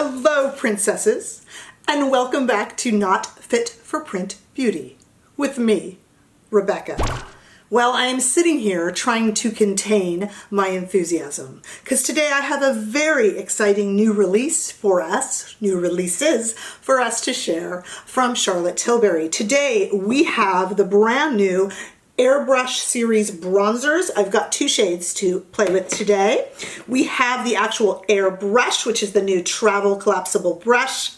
Hello, princesses, and welcome back to Not Fit for Print Beauty with me, Rebecca. Well, I am sitting here trying to contain my enthusiasm because today I have a very exciting new releases for us to share from Charlotte Tilbury. Today we have the brand new Airbrush series bronzers. I've got two shades to play with today. We have the actual Airbrush, which is the new travel collapsible brush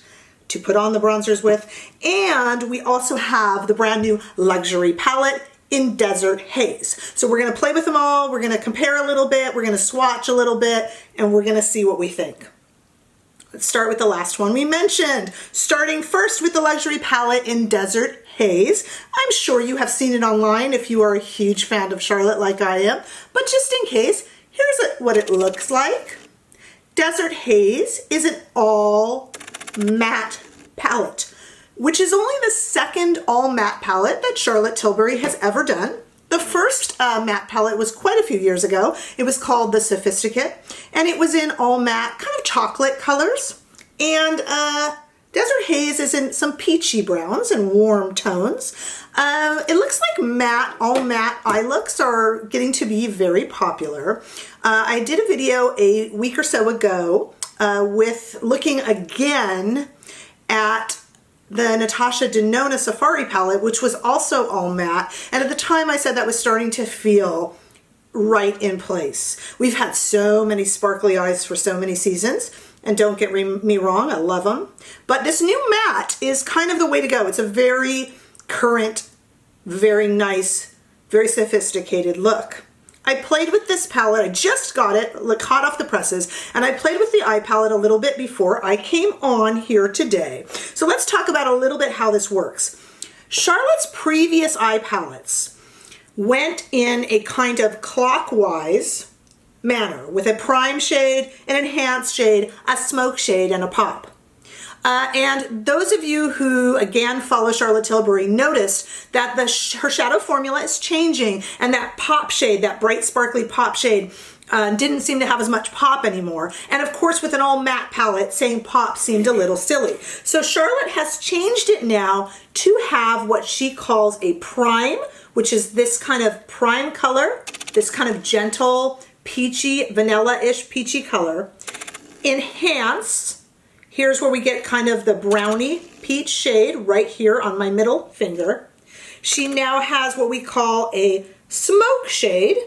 to put on the bronzers with. And we also have the brand new luxury palette in Desert Haze. So we're gonna play with them all. We're gonna compare a little bit. We're gonna swatch a little bit, and we're gonna see what we think. Let's start with the last one we mentioned. Starting first with the luxury palette in Desert Haze. I'm sure you have seen it online if you are a huge fan of Charlotte like I am, but just in case, here's what it looks like. Desert Haze is an all matte palette, which is only the second all matte palette that Charlotte Tilbury has ever done. The first matte palette was quite a few years ago. It was called the Sophisticate, and it was in all matte, kind of chocolate colors. And Desert Haze is in some peachy browns and warm tones. It looks like all matte eye looks are getting to be very popular. I did a video a week or so ago with looking again at the Natasha Denona Safari palette, which was also all matte. And at the time I said that was starting to feel right in place. We've had so many sparkly eyes for so many seasons, and don't get me wrong, I love them. But this new matte is kind of the way to go. It's a very current, very nice, very sophisticated look. I played with this palette, I just got it, hot off the presses, and I played with the eye palette a little bit before I came on here today. So let's talk about a little bit how this works. Charlotte's previous eye palettes went in a kind of clockwise manner with a prime shade, an enhanced shade, a smoke shade, and a pop. And those of you who, again, follow Charlotte Tilbury noticed that her shadow formula is changing, and that pop shade, that bright sparkly pop shade, didn't seem to have as much pop anymore. And of course, with an all matte palette, saying pop seemed a little silly. So Charlotte has changed it now to have what she calls a prime, which is this kind of prime color, this kind of gentle, peachy, vanilla-ish peachy color. Enhance. Here's where we get kind of the brownie peach shade right here on my middle finger. She now has what we call a smoke shade,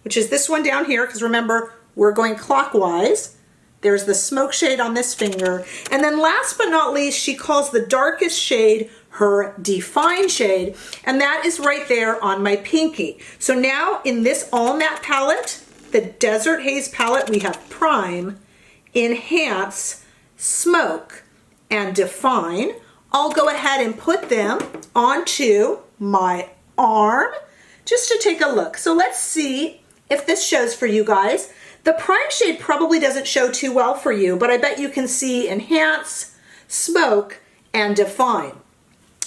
which is this one down here, because remember, we're going clockwise. There's the smoke shade on this finger. And then last but not least, she calls the darkest shade her define shade, and that is right there on my pinky. So now in this all matte palette, the Desert Haze palette, we have prime, enhance, smoke, and define. I'll go ahead and put them onto my arm just to take a look. So let's see if this shows for you guys. The prime shade probably doesn't show too well for you, but I bet you can see enhance, smoke, and define.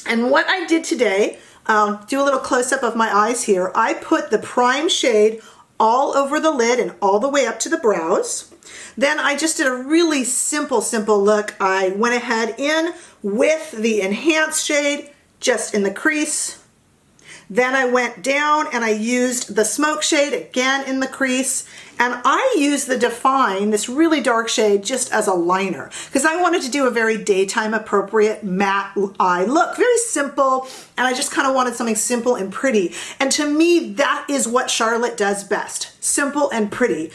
And what I did today, do a little close-up of my eyes here. I put the prime shade all over the lid and all the way up to the brows. Then I just did a really simple look. I went ahead in with the enhanced shade just in the crease. Then I went down and I used the smoke shade again in the crease. And I used the Define, this really dark shade, just as a liner because I wanted to do a very daytime appropriate matte eye look. Very simple, and I just kind of wanted something simple and pretty. And to me, that is what Charlotte does best. Simple and pretty.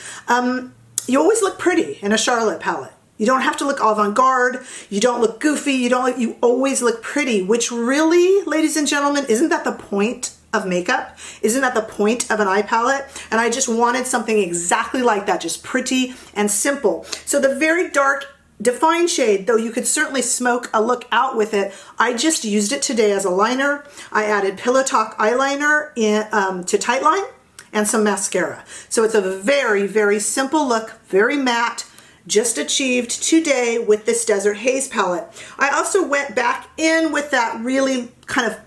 You always look pretty in a Charlotte palette. You don't have to look avant-garde. You don't look goofy. You always look pretty, which really, ladies and gentlemen, isn't that the point of makeup? Isn't that the point of an eye palette? And I just wanted something exactly like that, just pretty and simple. So the very dark Define shade, though you could certainly smoke a look out with it, I just used it today as a liner. I added Pillowtalk eyeliner to Tightline and some mascara. So it's a very simple look, very matte, just achieved today with this Desert Haze palette. I also went back in with that really kind of,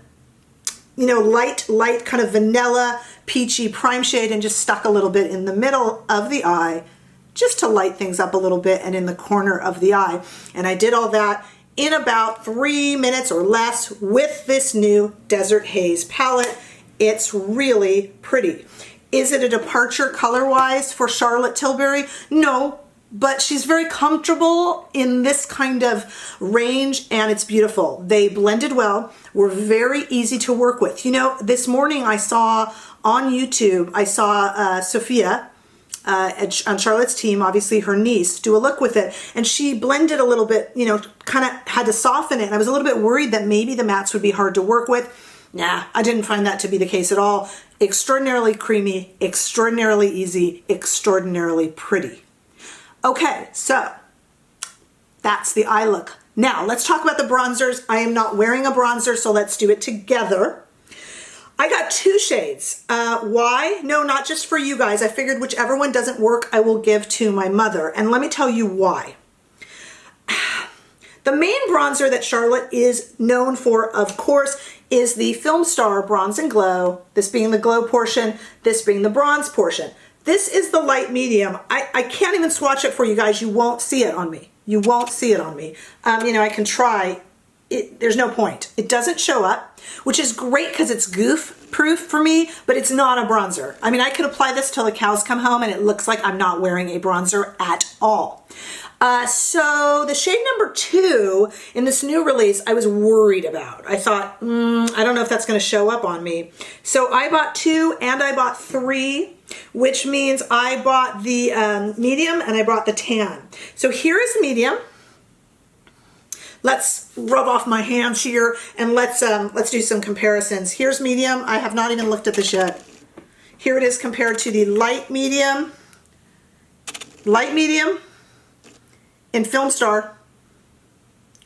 light kind of vanilla peachy prime shade and just stuck a little bit in the middle of the eye just to light things up a little bit and in the corner of the eye. And I did all that in about 3 minutes or less with this new Desert Haze palette. It's really pretty. Is it a departure color-wise for Charlotte Tilbury? No, but she's very comfortable in this kind of range and it's beautiful. They blended well, were very easy to work with. You know, this morning I saw on YouTube, I saw Sophia on Charlotte's team, obviously her niece, do a look with it, and she blended a little bit, you know, kind of had to soften it. And I was a little bit worried that maybe the mattes would be hard to work with. Nah, I didn't find that to be the case at all. Extraordinarily creamy, extraordinarily easy, extraordinarily pretty. Okay, so that's the eye look. Now let's talk about the bronzers. I am not wearing a bronzer, so let's do it together. I got 2 shades. Why? No, not just for you guys. I figured whichever one doesn't work, I will give to my mother. And let me tell you why. The main bronzer that Charlotte is known for, of course, is the Filmstar Bronze and Glow. This being the glow portion, this being the bronze portion. This is the light medium. I can't even swatch it for you guys. You won't see it on me. You won't see it on me. You know, I can try. There's no point. It doesn't show up, which is great because it's goof proof for me, but it's not a bronzer. I mean, I could apply this till the cows come home and it looks like I'm not wearing a bronzer at all. So the shade number 2 in this new release, I was worried about. I thought, I don't know if that's going to show up on me. So I bought 2 and I bought 3, which means I bought the medium and I bought the tan. So here is medium. Let's rub off my hands here and let's do some comparisons. Here's medium. I have not even looked at this yet. Here it is compared to the light medium in Filmstar,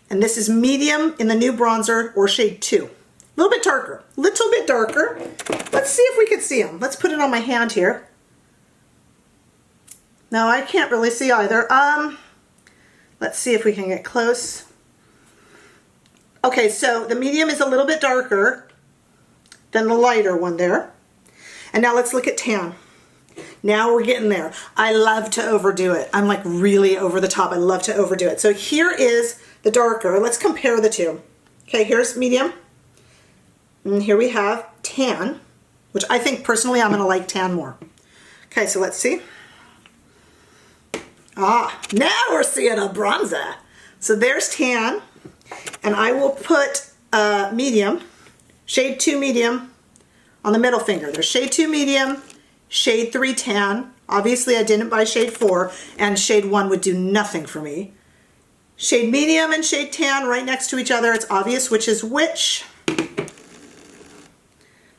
and this is medium in the new bronzer, or shade 2. A little bit darker, little bit darker. Let's see if we can see them. Let's put it on my hand here. No, I can't really see either. Let's see if we can get close. Okay, so the medium is a little bit darker than the lighter one there. And now let's look at tan. Now we're getting there. I love to overdo it. I'm like really over the top. I love to overdo it. So here is the darker. Let's compare the two. Okay, here's medium. And here we have tan, which I think personally I'm gonna like tan more. Okay, so let's see. Ah, now we're seeing a bronzer. So there's tan, and I will put medium, shade 2 medium on the middle finger. There's shade 2 medium, shade 3 tan. Obviously I didn't buy shade 4, and shade 1 would do nothing for me. Shade medium and shade tan right next to each other. It's obvious which is which.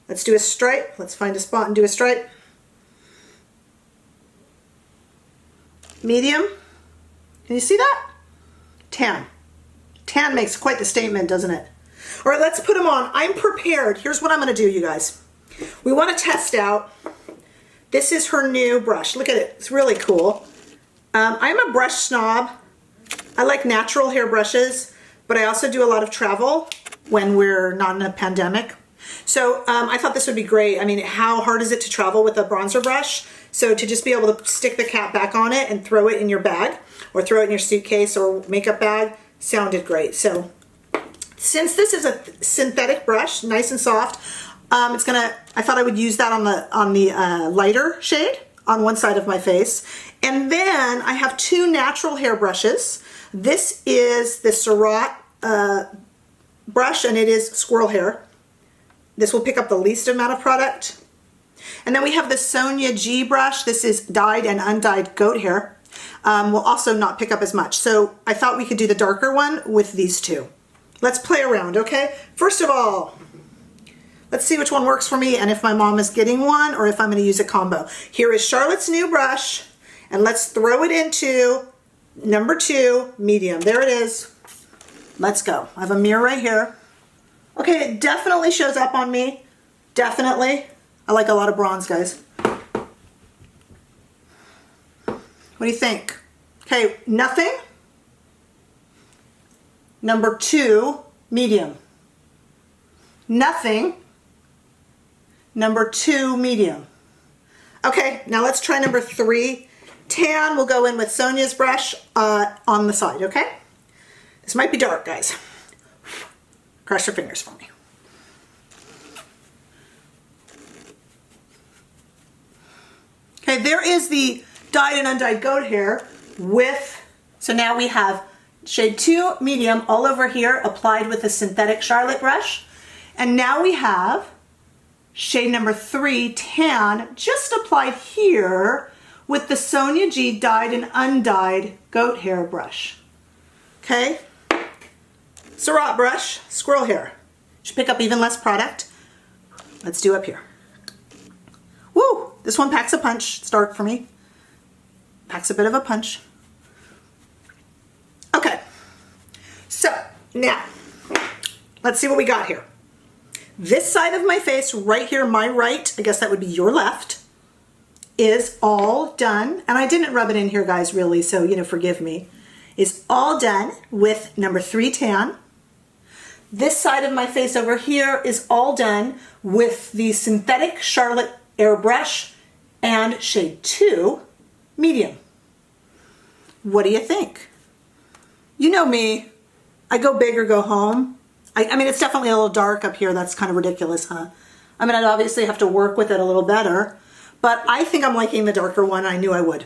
Let's do a stripe. Let's find a spot and do a stripe. Medium. Can you see that? Tan. Tan makes quite the statement, doesn't it? All right, let's put them on. I'm prepared. Here's what I'm going to do, you guys. We want to test out. This is her new brush. Look at it. It's really cool. I'm a brush snob. I like natural hair brushes, but I also do a lot of travel when we're not in a pandemic. So I thought this would be great. I mean, how hard is it to travel with a bronzer brush? So to just be able to stick the cap back on it and throw it in your bag or throw it in your suitcase or makeup bag sounded great. So since this is a synthetic brush, nice and soft, I thought I would use that on the lighter shade on one side of my face. And then I have 2 natural hair brushes. This is the Surratt brush, and it is squirrel hair. This will pick up the least amount of product. And then we have the Sonia G brush. This is dyed and undyed goat hair. Will also not pick up as much. So I thought we could do the darker one with these 2. Let's play around, okay? First of all, let's see which one works for me and if my mom is getting one or if I'm going to use a combo. Here is Charlotte's new brush, and let's throw it into number 2, medium. There it is. Let's go. I have a mirror right here. Okay, it definitely shows up on me. Definitely. I like a lot of bronze, guys. What do you think? Okay, nothing. Number 2, medium. Nothing. Number 2, medium. Okay, now let's try number 3. tan will go in with Sonia's brush on the side, okay? This might be dark, guys. Cross your fingers for me. Okay, there is the dyed and undyed goat hair with, so now we have shade 2 medium all over here applied with a synthetic Charlotte brush. And now we have shade number 3 tan just applied here with the Sonia G dyed and undyed goat hair brush. Okay, Surratt brush, squirrel hair. Should pick up even less product. Let's do up here. Woo! This one packs a punch. It's dark for me. Packs a bit of a punch. Okay, so now let's see what we got here. This side of my face right here, my right, I guess that would be your left, is all done. And I didn't rub it in here, guys, really, so, you know, forgive me. Is all done with number 3 tan. This side of my face over here is all done with the synthetic Charlotte Airbrush and shade 2 medium. What do you think? You know me, I go big or go home. I mean, it's definitely a little dark up here. That's kind of ridiculous, huh? I mean, I'd obviously have to work with it a little better, but I think I'm liking the darker one. I knew I would.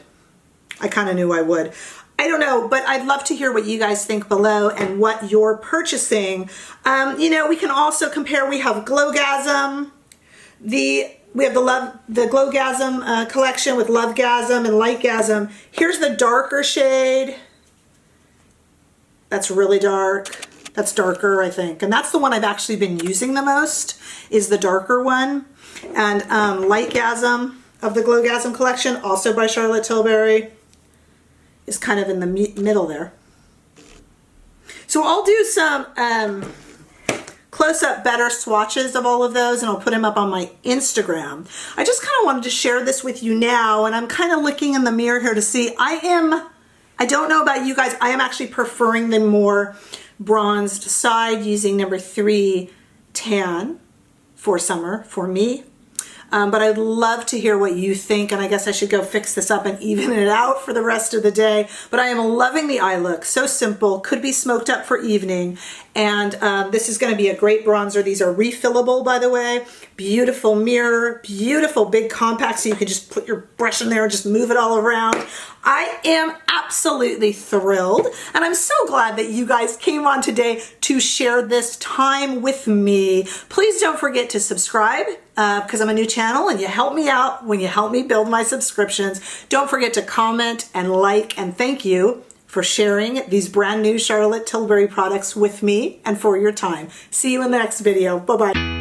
I kind of knew I would. I don't know, but I'd love to hear what you guys think below and what you're purchasing. You know, we can also compare. We have Glowgasm. We have the Glowgasm collection with Lovegasm and Lightgasm. Here's the darker shade. That's really dark. That's darker, I think. And that's the one I've actually been using the most, is the darker one. And Lightgasm of the Glowgasm collection, also by Charlotte Tilbury, is kind of in the middle there. So I'll do some close-up better swatches of all of those, and I'll put them up on my Instagram. I just kind of wanted to share this with you now, and I'm kind of looking in the mirror here to see. I don't know about you guys, I am actually preferring the more bronzed side using number 3 tan for summer for me. But I'd love to hear what you think, and I guess I should go fix this up and even it out for the rest of the day. But I am loving the eye look. So simple, could be smoked up for evening. And this is going to be a great bronzer. These are refillable, by the way. Beautiful mirror, beautiful big compact, so you can just put your brush in there and just move it all around. I am absolutely thrilled, and I'm so glad that you guys came on today to share this time with me. Please don't forget to subscribe because I'm a new channel, and you help me out when you help me build my subscriptions. Don't forget to comment and like, and thank you for sharing these brand new Charlotte Tilbury products with me and for your time. See you in the next video. Bye-bye.